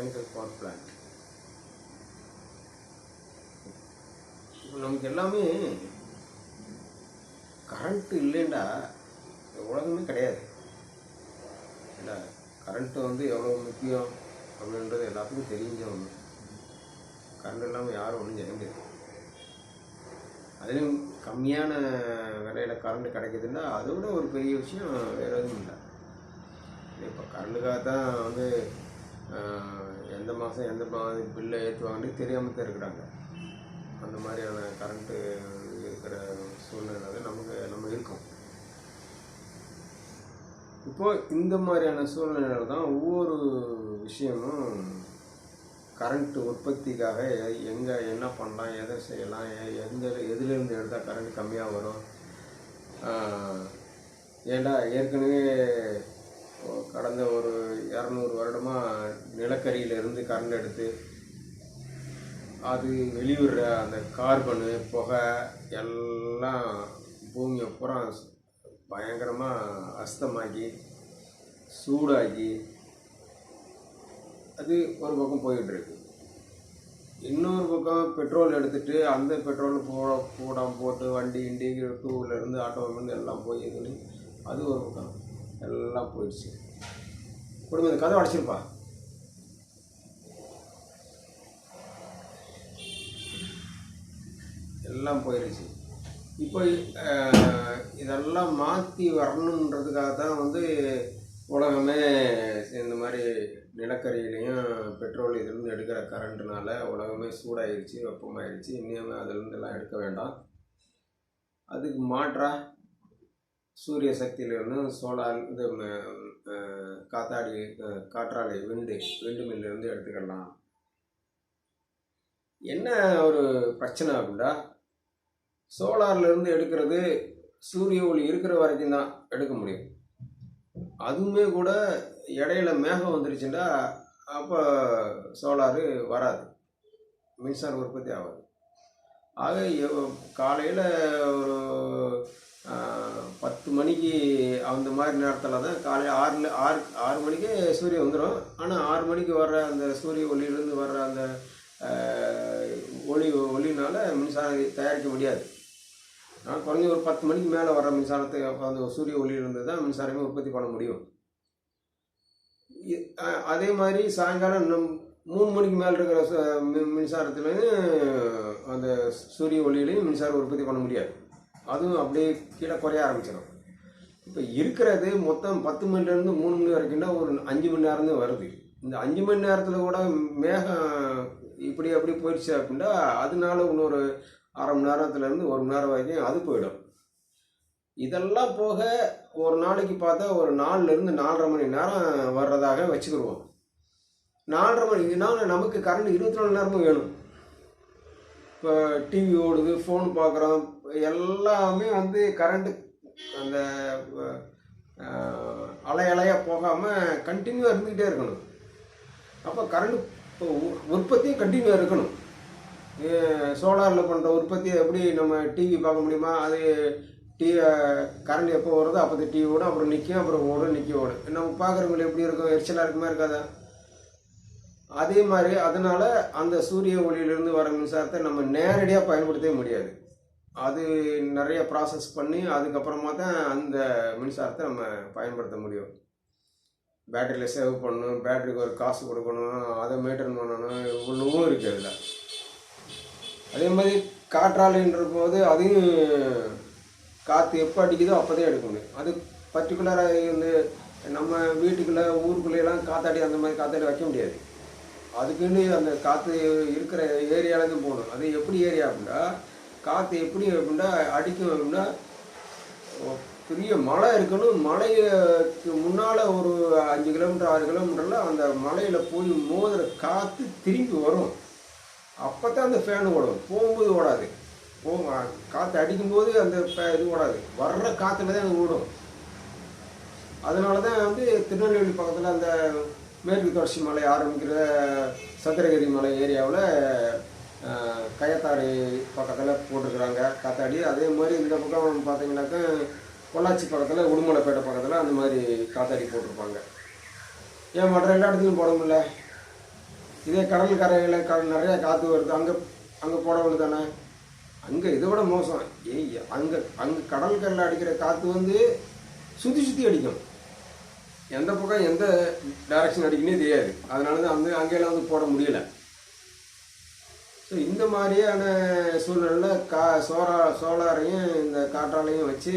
Mechanical power plant. இப்போ நமக்கு எல்லாமே கரண்ட்டு இல்லைண்டா உலகமே கிடையாது. ஏன்னா கரண்ட்டு வந்து எவ்வளோ முக்கியம் அப்படின்றது எல்லாத்துக்கும் தெரிஞ்ச ஒன்று. கரண்ட் இல்லாமல் யாரும் ஒன்றும் செய்ய முடியாது. அதுலேயும் கம்மியான விலையில் கரண்ட் கிடைக்குதுன்னா அதை விட ஒரு பெரிய விஷயம் வேறு எதுவும் இல்லை. இப்போ கரண்ட்டுக்காக தான் வந்து எந்த மாதம் எந்த பில்லை ஏற்றுவாங்கன்னு தெரியாமல் தான் இருக்கிறாங்க. அந்த மாதிரியான கரண்ட்டு இருக்கிற சூழ்நிலை தான் நம்ம இருக்கோம். இப்போது இந்த மாதிரியான சூழ்நிலையில் தான் ஒவ்வொரு விஷயமும் கரண்ட்டு உற்பத்திக்காக எங்கே என்ன பண்ணலாம், எதை செய்யலாம், எதுலேருந்து எடுத்தால் கரண்ட் கம்மியாக வரும். ஏண்டா ஏற்கனவே கடந்த ஒரு 200 வருடமாக நிலக்கரியிலிருந்து கரண்ட் எடுத்து அது வெளிவிடுற அந்த கார்பனு புகை எல்லாம் பூமியை பூரா பயங்கரமாக அஸ்தமாக்கி சூடாக்கி அது ஒரு பக்கம் போயிட்டுருக்கு. இன்னொரு பக்கம் பெட்ரோல் எடுத்துகிட்டு அந்த பெட்ரோல் போடாமல் போட்டு வண்டி இண்டி 2 ஆட்டோமேருந்து எல்லாம் போய் சொல்லி அது ஒரு பக்கம் எல்லாம் போயிடுச்சு. குடும்பம் இந்த கதை அடைச்சிருப்பா. எல்லாம் போயிடுச்சு. இப்போ இதெல்லாம் மாற்றி வரணுன்றதுக்காக தான் வந்து உலகமே இந்த மாதிரி நிலக்கரியிலையும் பெட்ரோல் இதிலேருந்து எடுக்கிற கரண்ட்டுனால உலகமே சூடாகிடுச்சு, வெப்பமாகிடுச்சு. இனிமே அதிலேருந்துலாம் எடுக்க வேண்டாம். அதுக்கு மாற்றாக சூரிய சக்தியிலிருந்து சோலார் இது காற்றாலை விண்டு மில்லிருந்து எடுத்துக்கலாம். என்ன ஒரு பிரச்சனை அப்படின்னா, சோலார்லேருந்து எடுக்கிறது சூரிய ஒளி இருக்கிற வரைக்கும் தான் எடுக்க முடியும். அதுவுமே கூட இடையில மேகம் வந்துருச்சுன்னா அப்போ சோலாரு வராது, மின்சார உற்பத்தி ஆகாது. ஆக காலையில் ஒரு 10 மணிக்கு அந்த மாதிரி நேரத்தில் தான் காலையில் 6 மணிக்கே சூரியன் வந்துடும். ஆனால் 6 மணிக்கு வர்ற அந்த சூரிய ஒளியிலேருந்து வர்ற அந்த ஒளினால் மின்சாரம் தயாரிக்க முடியாது. குறைஞ்ச ஒரு 10 மணிக்கு மேலே வர மின்சாரத்தை அந்த சூரிய ஒளியிலிருந்து தான் மின்சாரமே உற்பத்தி பண்ண முடியும். அதே மாதிரி சாயங்காலம் 3 மணிக்கு மேலே இருக்கிற மின்சாரத்துலேயும் அந்த சூரிய ஒளியிலையும் மின்சாரம் உற்பத்தி பண்ண முடியாது. அதுவும் அப்படியே கீழே குறைய ஆரம்பிச்சிடும். இப்போ இருக்கிறது மொத்தம் 10 மணிலேருந்து 3 மணி வரைக்கும்னா ஒரு 5 மணி நேரம் தான் வருது. இந்த 5 மணி நேரத்தில் கூட மேகம் இப்படி அப்படி போயிடுச்சு அப்படின்னா அதனால இன்னொரு அரை மணி நேரத்துலேருந்து 1 மணி நேரம் வரைக்கும் அது போயிடும். இதெல்லாம் போக ஒரு நாளைக்கு பார்த்தா ஒரு 4லேருந்து 4.5 மணி நேரம் வர்றதாக வச்சுக்கிடுவோம். 4.5 மணினால நமக்கு கரண்ட் 24 மணி நேரமும் வேணும். இப்போ டிவி ஓடுது, ஃபோன் பார்க்குறோம், எல்லாமே வந்து கரண்ட்டு அந்த அலையாக போகாமல் கண்டினியூவாக இருந்துக்கிட்டே இருக்கணும். அப்போ கரண்ட் இப்போ உற்பத்தியும் கண்டினியூவாக இருக்கணும். சோலாரில் பண்ணுற உற்பத்தியை எப்படி நம்ம டிவி பார்க்க முடியுமா? அது கரண்ட் எப்போ வருதோ அப்போ டிவி ஓடும், அப்புறம் நிற்கும், அப்புறம் ஓடும், ஓடும். நம்ம பார்க்குறவங்களுக்கு எப்படி இருக்கும்? எரிச்சலாக இருக்குமா இருக்காதா? அதே மாதிரி அதனால் அந்த சூரிய ஒளியிலிருந்து வர மின்சாரத்தை நம்ம நேரடியாக பயன்படுத்தவே முடியாது. அது நிறைய ப்ராசஸ் பண்ணி அதுக்கப்புறமா தான் அந்த மின்சாரத்தை நம்ம பயன்படுத்த முடியும். பேட்டரியில் சேவ் பண்ணணும், பேட்டரிக்கு ஒரு காசு கொடுக்கணும், அதை மெயின்டைன் பண்ணணும், இவ்வளவும் இருக்குது அதில். அதே மாதிரி காற்றாலைன்ற போது அதையும் காற்று எப்போ அடிக்குதோ அப்போ தான் எடுக்க முடியும். அது பர்டிகுலராக வந்து நம்ம வீட்டுக்குள்ளே ஊருக்குள்ளேலாம் காற்றாடி அந்த மாதிரி காற்றாடி வைக்க முடியாது. அதுக்குன்னு அந்த காற்று இருக்கிற ஏரியாவிலேருந்து போகணும். அது எப்படி ஏரியா அப்படின்னா, காற்று எப்படி அப்படின்னா அடிக்கும் அப்படின்னா பெரிய மலை இருக்கணும். மலைக்கு முன்னால் ஒரு 5 கிலோமீட்டர் 6 கிலோமீட்டரில் அந்த மலையில் போய் மோதுற காற்று திரும்பி வரும். அப்போ தான் அந்த ஃபேன் ஓடும், போகும்போது ஓடாது. காற்று அடிக்கும்போது அந்த இது ஓடாது, வர்ற காற்றுல தான் அது ஓடும். அதனால தான் வந்து திருநெல்வேலி பக்கத்தில் அந்த மேற்கு தொடர்ச்சி மலை ஆரம்பிக்கிற சத்திரகிரி மலை ஏரியாவில் கயத்தாடி பக்கத்தில் போட்டிருக்கிறாங்க காத்தாடி. அதே மாதிரி இந்த பக்கம் பார்த்தீங்கன்னாக்கா பொள்ளாச்சி பக்கத்தில் உடுமலைப்பேட்டை பக்கத்தில் அந்த மாதிரி காத்தாடி போட்டிருப்பாங்க. ஏன் மற்ற எல்லா இடத்துலையும் போட முடியல? இதே கடல் கரையில் நிறையா காற்று வருது, அங்கே அங்கே போட வேண்டியதானே. அங்கே இதை விட மோசம். அங்கே அங்கே கடல் கரையில் அடிக்கிற காற்று வந்து சுற்றி சுற்றி அடிக்கும், எந்த பக்கம் எந்த டைரக்ஷன் அடிக்குன்னே தெரியாது. அதனால தான் அங்கெல்லாம் வந்து போட முடியலை. ஸோ இந்த மாதிரியான சூழ்நிலையில் சோலாரையும் இந்த காற்றாலையும் வச்சு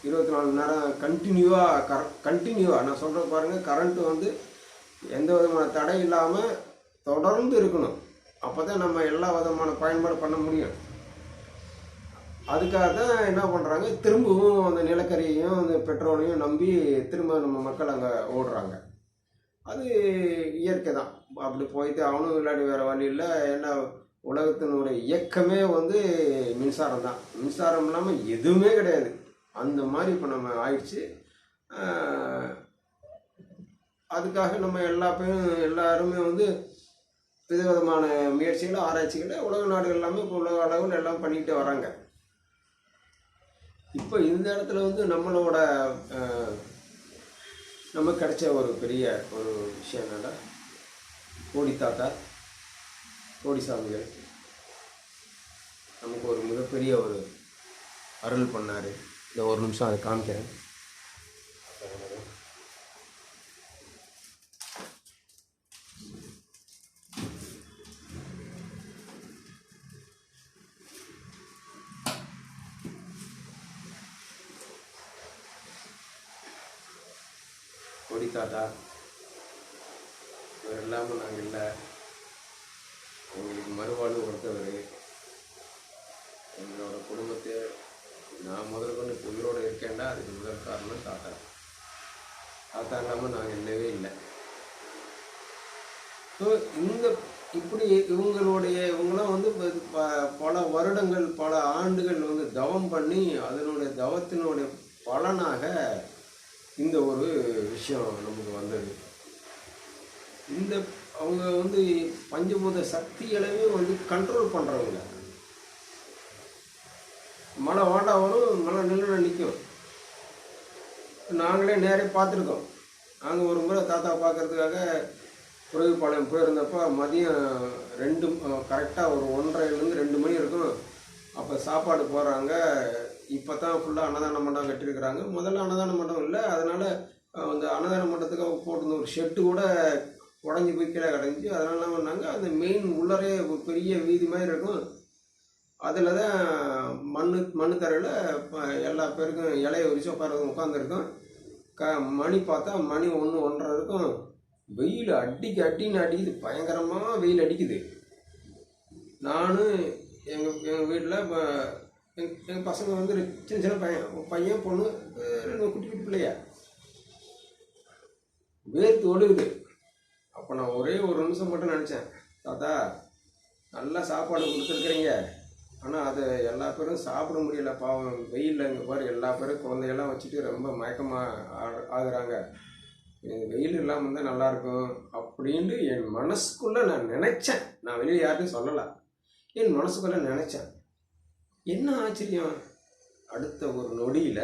24 மணி நேரம் கண்டினியூவாக நான் சொல்கிற பாருங்கள், கரண்ட்டு வந்து எந்த விதமான தடை இல்லாமல் தொடர்ந்து இருக்கணும். அப்போ தான் நம்ம எல்லா விதமான பயன்பாடு பண்ண முடியும். அதுக்காக தான் என்ன பண்ணுறாங்க, திரும்பவும் அந்த நிலக்கரியையும் அந்த பெட்ரோலையும் நம்பி திரும்ப நம்ம மக்கள் அங்கே ஓடுறாங்க. அது இயற்கை தான், அப்படி போயிட்டு அவனும் விளையாடி வேறு வழி இல்லை. ஏன்னா உலகத்தினுடைய இயக்கமே வந்து மின்சாரம் தான். மின்சாரம் இல்லாமல் எதுவுமே கிடையாது. அந்த மாதிரி இப்போ நம்ம ஆயிடுச்சு. அதுக்காக நம்ம எல்லாருமே வந்து விதவிதமான முயற்சிகளை ஆராய்ச்சிகளை உலக நாடுகள் எல்லாமே இப்போ உலக அளவில் எல்லாம் பண்ணிக்கிட்டே வராங்க. இப்போ இந்த இடத்துல வந்து நமக்கு கிடைச்ச ஒரு பெரிய ஒரு விஷயம் என்னன்னா, கோடி சாமிகள் நமக்கு ஒரு மிகப்பெரிய ஒரு அருள் பண்ணார். இந்த ஒரு நிமிஷம் அதை காமிக்கிறேன். கோடி தாத்தா இவர் இல்லாமல் நாங்கள் இல்லை, எங்களுக்கு மறுவாழ்வு கொடுத்தவர். எங்களோட குடும்பத்தை நான் முதல் கொண்டு உயிரோடு இருக்கேன்டா, அதுக்கு முதல் காரணம் தாத்தா. தாத்தா இல்லாமல் நாங்கள் இல்லவே இல்லை. ஸோ இப்படி இவங்களாம் வந்து பல வருடங்கள் பல ஆண்டுகள் வந்து தவம் பண்ணி அதனுடைய தவத்தினுடைய பலனாக இந்த ஒரு விஷயம் நமக்கு வந்தது. அவங்க வந்து பஞ்சபூத சக்திகளவே வந்து கண்ட்ரோல் பண்ணுறவங்க. மழை வாண்டா வரும், மழை நின்று நிற்கும். நாங்களே நேரே பார்த்துருக்கோம். நாங்கள் ஒரு முறை தாத்தா பார்க்கறதுக்காக குறைவுப்பாளையம் போயிருந்தப்போ மதியம் கரெக்டாக ஒரு 1:30லேருந்து 2 மணி இருக்கும். அப்போ சாப்பாடு போடுறாங்க. இப்போ தான் ஃபுல்லாக அன்னதான மண்டபம் கட்டியிருக்கிறாங்க. முதல்ல அன்னதான மண்டபம் இல்லை, அதனால் அந்த அன்னதான மண்டபத்துக்கு போட்டிருந்த ஒரு ஷெட்டு கூட உடஞ்சி போய் கீழே கிடஞ்சி. அதனால என்ன பண்ணாங்க, அந்த மெயின் உள்ளரே ஒரு பெரிய வீதி மாதிரி இருக்கும். அதில் தான் மண் தரையில் எல்லா பேருக்கும் இலையை விரிச்சு உட்காந்துருக்கும். மணி பார்த்தா மணி 1, 1:30 இருக்கும். வெயில் அடின்னு அடிக்குது, பயங்கரமாக வெயில் அடிக்குது. நானும் எங்கள் வீட்டில் எங்கள் பசங்க வந்து சின்ன பையன் பொண்ணு 2 குட்டி பிள்ளையா வேர்த்து ஒழுகுது. அப்போ நான் ஒரே ஒரு நிமிஷம் மட்டும் நினச்சேன், தாத்தா நல்லா சாப்பாடு கொடுத்துருக்குறீங்க, ஆனால் அதை எல்லா பேரும் சாப்பிட முடியல பாவம், வெயிலில் இங்கே பாரு எல்லா பேரும் குழந்தையெல்லாம் வச்சுட்டு ரொம்ப மயக்கமாக ஆகுறாங்க, வெயில் இல்லாமல் இருந்தால் நல்லாயிருக்கும் அப்படின்ட்டு என் மனசுக்குள்ளே நான் நினச்சேன். நான் வெளியே யார்ட்டையும் சொல்லலை, என் மனசுக்குள்ளே நினச்சேன். என்ன ஆச்சரியம், அடுத்த ஒரு நொடியில்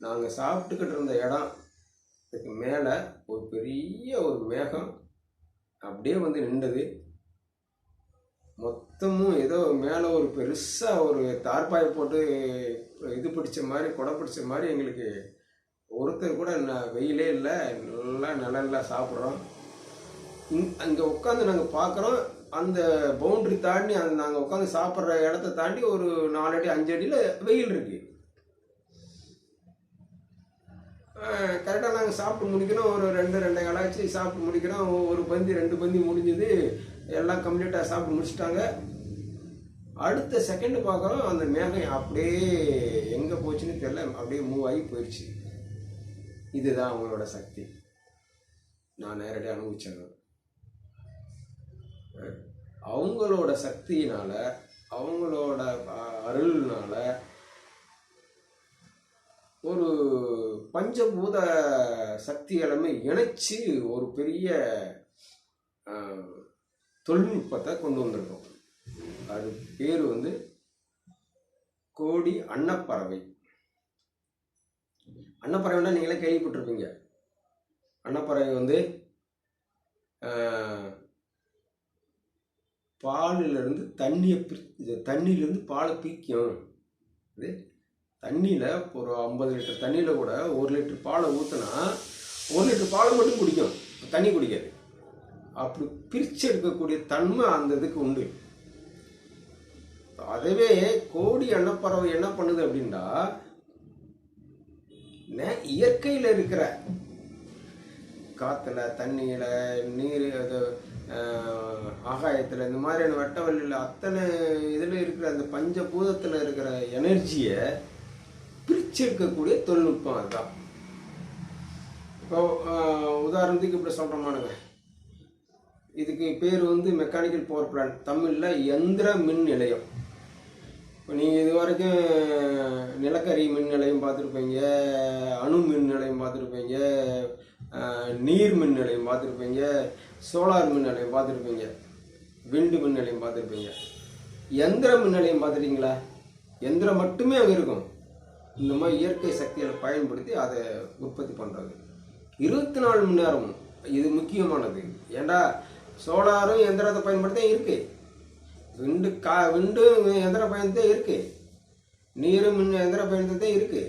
நாங்கள் சாப்பிட்டுக்கிட்டு இருந்த இடத்துக்கு மேலே ஒரு பெரிய ஒரு மேகம் அப்படியே வந்து நின்றது. மொத்தமும் ஏதோ மேலே ஒரு பெருசாக ஒரு தார்பாயை போட்டு இது பிடிச்ச மாதிரி கொடை பிடிச்ச மாதிரி எங்களுக்கு ஒருத்தர் கூட வெயிலே இல்லை, நல்லா நிழல்லாம் சாப்பிட்றோம். அங்கே உட்காந்து நாங்கள் பார்க்குறோம். அந்த பவுண்ட்ரி தாண்டி நாங்கள் உட்காந்து சாப்பிட்ற இடத்த தாண்டி ஒரு 4 அடி 5 அடியில் வெயில் இருக்கு. கரெக்டாக நாங்கள் சாப்பிட்டு முடிக்கிறோம். ஒரு 2 கலாச்சி சாப்பிட்டு முடிக்கிறோம். ஒரு பந்தி 2 பந்தி முடிஞ்சுது, எல்லாம் கம்ப்ளீட்டாக சாப்பிட்டு முடிச்சிட்டாங்க. அடுத்த செகண்ட் பார்க்குறோம், அந்த மேகம் அப்படியே எங்கே போச்சுன்னு தெரியல, அப்படியே மூவ் ஆகி போயிடுச்சு. இதுதான் அவங்களோட சக்தி. நான் நேரடியாக அனுபவிச்சேன். அவங்களோட சக்தியினால, அவங்களோட அருள்னால ஒரு பஞ்சபூத சக்திகளுமே இணைச்சு ஒரு பெரிய தொழில்நுட்பத்தை கொண்டு வந்திருக்கோம். அது பேர் வந்து கோடி அன்னப்பறவை. அன்னப்பறவைன்னா நீங்களே கேள்விப்பட்டிருப்பீங்க. அன்னப்பறவை வந்து பாலிலிருந்து தண்ணியிலேருந்து பாலை பிரிக்கும். இது தண்ணியில் ஒரு 50 லிட்டர் தண்ணியில் கூட 1 லிட்டர் பாலை ஊற்றினா 1 லிட்டர் பாலை மட்டும் குடிக்கும், தண்ணி குடிக்காது. அப்படி பிரித்து எடுக்கக்கூடிய தன்மை அந்த இதுக்கு உண்டு. அதுவே கோடி அன்னப்பறவை என்ன பண்ணுது அப்படின்னா, இயற்கையில் இருக்கிற காற்றுல, தண்ணியில், நீர், அது ஆகாயத்தில், இந்த மாதிரியான வெட்டவெளியில் அத்தனை இதில் இருக்கிற அந்த பஞ்சபூதத்தில் இருக்கிற எனர்ஜியை பிரித்து எடுக்கக்கூடிய தொழில்நுட்பம் அதுதான். இப்போ உதாரணத்துக்கு இப்படி சொல்கிறோமானுங்க, இதுக்கு பேர் வந்து மெக்கானிக்கல் பவர் பிளான்ட், தமிழில் எந்திர மின் நிலையம். இப்போ நீங்கள் இது வரைக்கும் நிலக்கரி மின் நிலையம் பார்த்துருப்பீங்க, அணு மின் நிலையம் பார்த்துருப்பீங்க, நீர் மின் நிலையம் பார்த்துருப்பீங்க, சோலார் மின் நிலையம் பார்த்துருப்பீங்க, விண்டு மின் நிலையம் பார்த்துருப்பீங்க. எந்திர மின் நிலையம் பார்த்துருக்கீங்களா? எந்திரம் மட்டுமே அங்கே இருக்கும். இந்த மாதிரி இயற்கை சக்திகளை பயன்படுத்தி அதை உற்பத்தி பண்ணுறது 24 மணி நேரமும். இது முக்கியமானது. ஏண்டா சோலாரும் எந்திரத்தை பயன்படுத்தே இருக்கு, விண்டு எந்திர பயன்படுத்தே இருக்கு, நீரும் மின் எந்திர பயன்படுத்தே இருக்கு.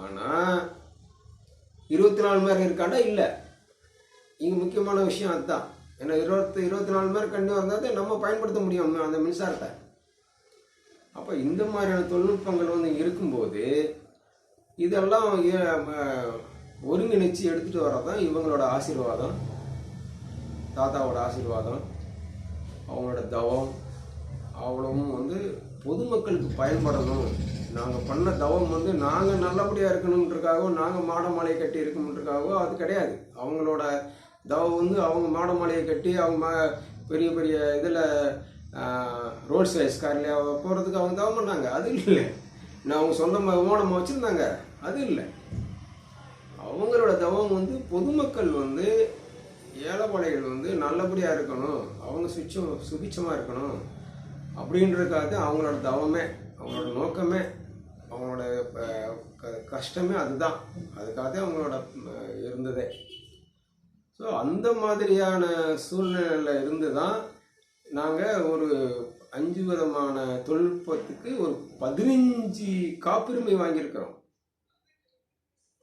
ஆனால் 24 மணி நேரம் இருக்காண்டா இல்லை. இங்கே முக்கியமான விஷயம் அதுதான். ஏன்னா 24 மணி நேரம் கண்டிப்பாக இருந்தால் தான் நம்ம பயன்படுத்த முடியும் அந்த மின்சாரத்தை. அப்போ இந்த மாதிரியான தொழில்நுட்பங்கள் வந்து இருக்கும்போது இதெல்லாம் ஒருங்கிணைச்சி எடுத்துகிட்டு வரதான் இவங்களோட ஆசீர்வாதம், தாத்தாவோட ஆசீர்வாதம், அவங்களோட தவம் அவ்வளவும் வந்து பொதுமக்களுக்கு பயன்படணும். நாங்கள் பண்ண தவம் வந்து நாங்கள் நல்லபடியாக இருக்கணுன்றக்காகவோ, நாங்கள் மாட மாலையை கட்டி இருக்கணுன்றக்காகவோ அது கிடையாது. அவங்களோட தவம் வந்து அவங்க மாட மாலையை கட்டி அவங்க பெரிய பெரிய இதில் ரோல்ஸ் ரைஸ் காரில் போகிறதுக்கு அவங்க தவம் பண்ணாங்க, அது இல்லை. நான் அவங்க சொந்தமாக விமானமாக வச்சுருந்தாங்க, அது இல்லை. அவங்களோட தவம் வந்து பொதுமக்கள் வந்து ஏழைப்பாளைகள் வந்து நல்லபடியாக இருக்கணும், அவங்க சுபிட்சமாக இருக்கணும் அப்படின்றதுக்காக அவங்களோட தவமே, அவங்களோட நோக்கமே, அவங்களோட கஷ்டமே அதுதான். அதுக்காக அவங்களோட இருந்ததே. ஸோ அந்த மாதிரியான சூழ்நிலையில் இருந்து தான் நாங்கள் ஒரு 5 விதமான தொழில்நுட்பத்துக்கு ஒரு 15 காப்புரிமை வாங்கியிருக்கிறோம்.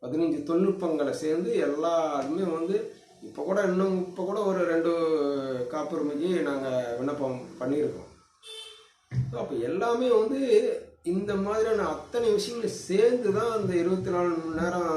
15 தொழில்நுட்பங்களை சேர்ந்து எல்லாருமே வந்து இப்போ கூட ஒரு 2 காப்புரிமைக்கு நாங்கள் விண்ணப்பம் பண்ணியிருக்கோம். அப்போ எல்லாமே வந்து இந்த மாதிரியான அத்தனை விஷயங்களை சேர்ந்து தான் அந்த 24 மணி நேரம்